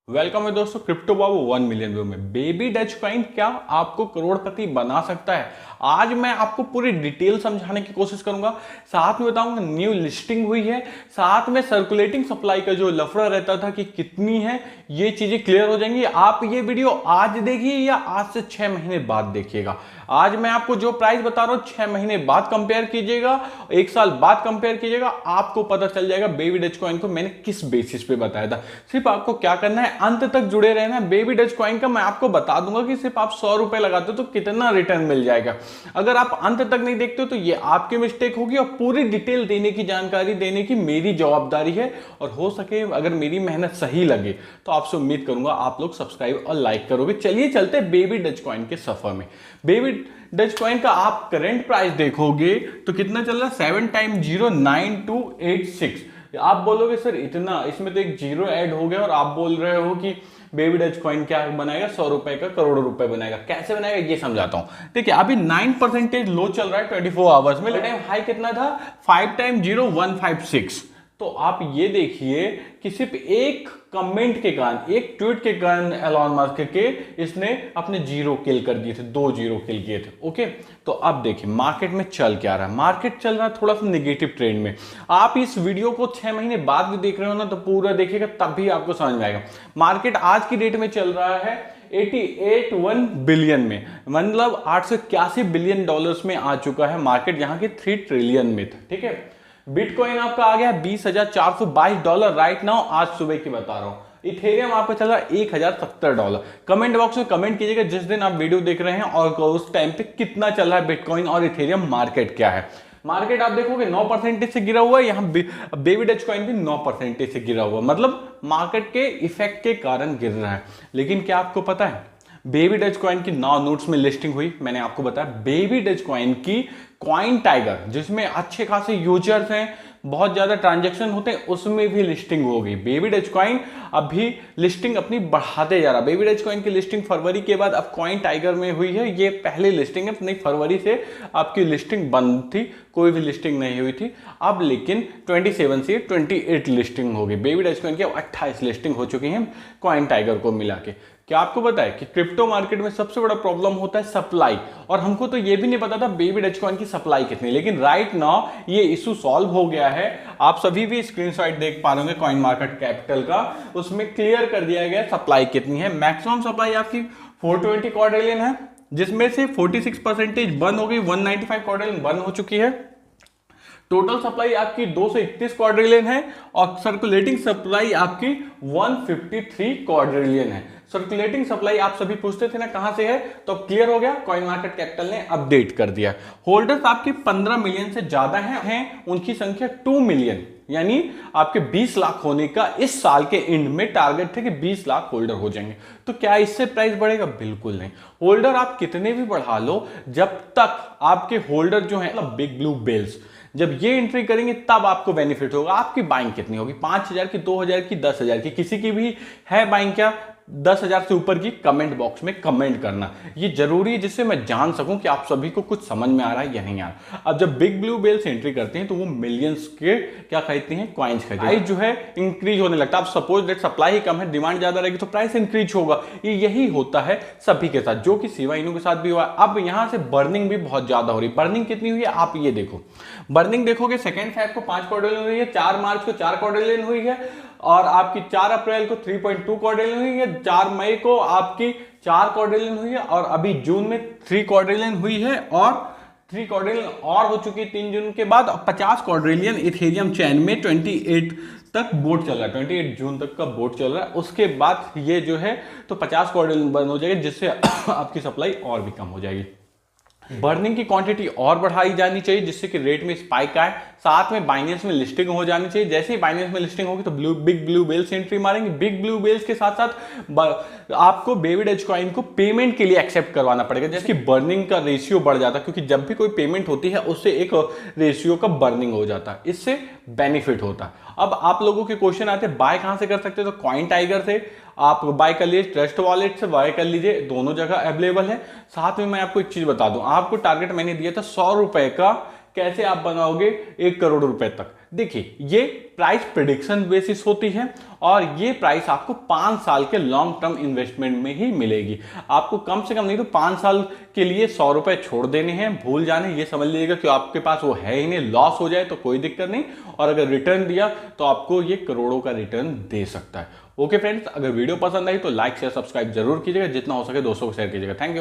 Welcome है दोस्तों crypto बाबू 1 million view में। बेबी डच कॉइन क्या आपको करोड़पति बना सकता है? आज मैं आपको पूरी डिटेल समझाने की कोशिश करूंगा। साथ में बताऊंगा न्यू लिस्टिंग हुई है, साथ में सर्कुलेटिंग सप्लाई का जो लफड़ा रहता था कि कितनी है, ये चीजें क्लियर हो जाएंगी। आप ये वीडियो आज देखिए या आज से 6 महीने बाद देखिएगा। आज मैं आपको जो प्राइस बता रहा हूं 6 महीने बाद कंपेयर कीजिएगा, 1 साल बाद कंपेयर कीजिएगा, आपको पता चल जाएगा बेबी डच कॉइन को मैंने किस बेसिस पे बताया था। सिर्फ आपको क्या करना है, अंत तक जुड़े रहना। बेबी डच कॉइन का मैं आपको बता दूंगा कि सिर्फ आप 100 रुपए लगाते हो तो कितना रिटर्न मिल जाएगा। अगर आप अंत तक नहीं देखते हो तो ये आपकी मिस्टेक होगी और पूरी डिटेल देने की, जानकारी देने की मेरी जवाबदारी है। और हो सके अगर मेरी मेहनत सही लगे तो आपसे उम्मीद करूंगा आप लोग सब्सक्राइब और लाइक करोगे। चलिए चलते बेबी डच कॉइन के सफर में। बेबी डच कॉइन का आप करंट प्राइस देखोगे तो कितना चल रहा है, 7x09286। आप बोलोगे सर इतना, इसमें तो एक जीरो ऐड हो गया और आप बोल रहे हो कि बेबी डच कॉइन क्या बनाएगा, 100 रुपए का करोड़ों रुपए बनाएगा। कैसे बनाएगा ये समझाता हूं। देखिए अभी 9% लो चल रहा है 24 आवर्स में। टाइम हाई कितना था, 5x0156। तो आप ये देखिए कि सिर्फ एक कमेंट के कारण, एक ट्वीट के कारण एलॉन मस्क के इसने अपने जीरो किल कर दिए थे, 2 जीरो किल किए थे। ओके, तो अब देखिए मार्केट में चल क्या रहा है। मार्केट चल रहा है थोड़ा सा नेगेटिव ट्रेंड में। आप इस वीडियो को 6 महीने बाद भी देख रहे हो ना तो पूरा देखिएगा तब भी आपको समझ में आएगा। मार्केट आज की डेट में चल रहा है 88 बिलियन में, मतलब 881 बिलियन डॉलर्स में आ चुका है मार्केट, जहां की 3 ट्रिलियन में था। ठीक है, बिटकॉइन आपका आ गया $20,422 राइट नाउ, आज सुबह की बता रहा हूं। इथेरियम आपका चल रहा है $1,070। कमेंट बॉक्स में कमेंट कीजिएगा जिस दिन आप वीडियो देख रहे हैं और उस टाइम पे कितना चल रहा है बिटकॉइन और इथेरियम, मार्केट क्या है। मार्केट आप देखोगे 9% से गिरा हुआ है, यहाँ बेबी डच कॉइन भी 9% से गिरा हुआ, मतलब मार्केट के इफेक्ट के कारण गिर रहा है। लेकिन क्या आपको पता है बेबी डच कॉइन की 9 नोट्स में लिस्टिंग हुई। मैंने आपको बताया बेबी डच कॉइन की कॉइन टाइगर, जिसमें अच्छे खासे यूजर्स हैं, बहुत ज्यादा ट्रांजैक्शन होते हैं, उसमें भी लिस्टिंग हो गई। बेबी डच कॉइन अभी लिस्टिंग अपनी बढ़ाते जा रहा। बेबी डच कॉइन की लिस्टिंग फरवरी के बाद अब कॉइन टाइगर में हुई है। ये पहली लिस्टिंग है, नहीं फरवरी से आपकी लिस्टिंग बंद थी, कोई भी लिस्टिंग नहीं हुई थी। अब लेकिन 27 से 28 लिस्टिंग हो गई। बेबी डच कॉइन की 28 लिस्टिंग हो चुकी हैं कॉइन टाइगर को मिला के। क्या आपको पता है कि क्रिप्टो मार्केट में सबसे बड़ा प्रॉब्लम होता है सप्लाई, और हमको तो ये भी नहीं पता था बेबी डच कॉइन की सप्लाई कितनी, लेकिन राइट नाउ ये इशू सॉल्व हो गया है। आप सभी भी स्क्रीनशॉट देख पा रहे होंगे कॉइन मार्केट कैपिटल का, उसमें क्लियर कर दिया गया सप्लाई कितनी है। मैक्सिमम सप्लाई आपकी 420 क्वाड्रिलियन है, जिसमें से 46% बंद हो गई, 195 क्वाड्रिलियन बंद हो चुकी है। टोटल सप्लाई आपकी 231 क्वाड्रिलियन है और सर्कुलेटिंग सप्लाई आपकी 153 क्वाड्रिलियन है। सर्कुलेटिंग सप्लाई आप सभी पूछते थे ना कहां से है, तो क्लियर हो गया, कॉइन मार्केट कैपिटल ने अपडेट कर दिया। होल्डर्स आपके 15 मिलियन से ज्यादा हैं, उनकी संख्या 2 मिलियन, यानी आपके 20 लाख होने का इस साल के एंड में टारगेट थे कि 20 लाख होल्डर हो जाएंगे। तो क्या इससे प्राइस बढ़ेगा? बिल्कुल नहीं। होल्डर आप कितने भी बढ़ा लो, जब तक आपके होल्डर जो है मतलब बिग ब्लू व्हेल्स जब ये एंट्री करेंगे तब आपको बेनिफिट होगा। आपकी बाइंग कितनी होगी, 5,000 की, 2,000 की, 10,000 की, किसी की भी है बाइंग क्या 10,000 से ऊपर की, कमेंट बॉक्स में कमेंट करना, ये जरूरी है जिससे मैं जान सकूं कि आप सभी को कुछ समझ में आ रहा है या नहीं आ रहा। अब जब बिग ब्लू व्हेल्स एंट्री करते हैं तो वो मिलियंस के क्या खरीदती हैं, कॉइन्स खरीदती हैं। प्राइस जो है इंक्रीज होने लगता है। अब सपोज दैट सप्लाई ही कम है, डिमांड ज्यादा रहेगी तो प्राइस इंक्रीज होगा। ये यही होता है सभी के साथ, जो कि शिबा इनू के साथ भी हुआ। अब यहां से बर्निंग भी बहुत ज्यादा हो रही है। बर्निंग कितनी हुई है आप ये देखो, बर्निंग देखोगे 2 फेब को 5 क्वाड्रिलियन हुई है, 4 मार्च को 4 क्वाड्रिलियन हुई है, और आपकी 4 अप्रैल को 3.2 क्वाड्रिलियन हुई है, 4 मई को आपकी 4 क्वाड्रिलियन हुई है, और अभी जून में 3 क्वाड्रिलियन हुई है, और 3 क्वाड्रिलियन और हो चुकी है 3 जून के बाद। 50 क्वाड्रिलियन इथेरियम चैन में 28 तक बोट चल रहा है, 28 जून तक का बोट चल रहा है। उसके बाद ये जो है तो 50 क्वाड्रिलियन बंद हो जाएगा, जिससे आपकी सप्लाई और भी कम हो जाएगी। बर्निंग की क्वांटिटी और बढ़ाई जानी चाहिए जिससे कि रेट में स्पाइक आए। साथ में बाइनेंस में लिस्टिंग हो जानी चाहिए। जैसे ही बाइनेंस में लिस्टिंग होगी तो बिग ब्लू व्हेल्स एंट्री मारेंगे। बिग ब्लू व्हेल्स के साथ साथ आपको बेबी डच कॉइन को पेमेंट के लिए एक्सेप्ट करवाना पड़ेगा, जैसे कि बर्निंग का रेशियो बढ़ जाता है, क्योंकि जब भी कोई पेमेंट होती है उससे एक रेशियो का बर्निंग हो जाता है, इससे बेनिफिट होता है। अब आप लोगों के क्वेश्चन आते हैं बाय कहां से कर सकते हैं, तो कॉइन टाइगर से आप बाय कर लीजिए, ट्रस्ट वॉलेट से बाय कर लीजिए, दोनों जगह अवेलेबल है। साथ में मैं आपको एक चीज बता दूं, आपको टारगेट मैंने दिया था 100 रुपए का कैसे आप बनाओगे 1 करोड़ रुपए तक। देखिए ये प्राइस प्रेडिक्शन बेसिस होती है और ये प्राइस आपको 5 साल के लॉन्ग टर्म इन्वेस्टमेंट में ही मिलेगी। आपको कम से कम नहीं तो 5 साल के लिए 100 रुपए छोड़ देने हैं, भूल जाने, ये समझ लीजिएगा कि आपके पास वो है ही नहीं, लॉस हो जाए तो कोई दिक्कत नहीं, और अगर रिटर्न दिया तो आपको ये करोड़ों का रिटर्न दे सकता है। ओके फ्रेंड्स, अगर वीडियो पसंद आई तो लाइक शेयर सब्सक्राइब जरूर कीजिएगा, जितना हो सके दोस्तों को शेयर कीजिएगा। Thank you.